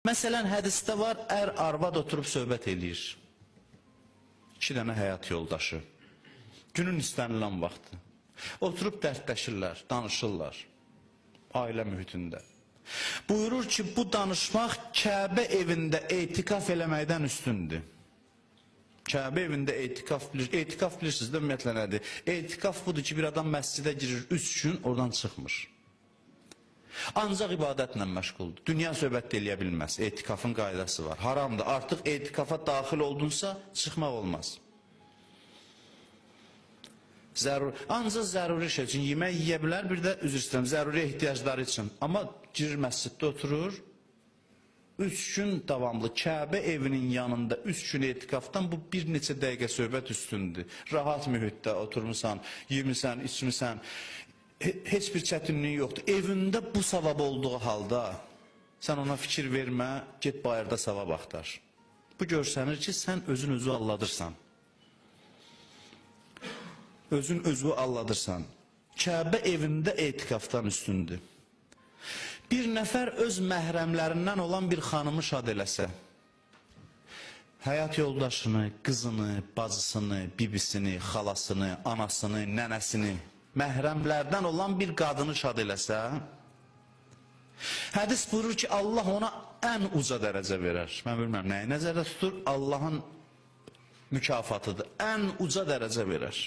Məsələn, hədisdə var, arvad oturub söhbət eləyir. 2 dənə həyat yoldaşı. Günün istənilən vaxtı. Oturub dərdləşirlər, danışırlar. Ailə mühitində. Buyurur ki, bu danışmaq Kəbə evində etikaf eləməkdən üstündür. Kəbə evində etikaf bilirsiniz də ümumiyyətlə nədir? Etikaf budur ki, bir adam məscidə girir 3 gün, oradan çıxmır. Ancaq ibadətlə məşğuldur. Dünya söhbət eləyə bilməz. Etikafın qaydası var. Haramdır. Artıq etikafa daxil oldunsa, çıxmaq olmaz. Ancaq zəruri şey üçün yemək yiyə bilər, bir də üzr istəyirəm, zəruri ehtiyacları üçün. Amma girir məsciddə oturur, 3 gün davamlı Kəbə evinin yanında 3 gün etikafdan bu bir neçə dəqiqə söhbət üstündür. Rahat mühitdə oturmuşsan, yemirsən, içmirsən, heç bir çətinliyi yoxdur. Evində bu savab olduğu halda sən ona fikir vermə, get bayırda savab axtar. Bu görsənir ki, sən özün özü alladırsan. Özün özü alladırsan. Kəbə evində etikafdan üstündür. Bir nəfər öz məhrəmlərindən olan bir xanımı şad eləsə, həyat yoldaşını, qızını, bacısını, bibisini, xalasını, anasını, nənəsini, məhrəmlərdən olan bir qadını şad eləsə, hədis buyurur ki, Allah ona ən uca dərəcə verər. Mən bilməm nəyi nəzərdə tutur, Allahın mükafatıdır, ən uca dərəcə verər.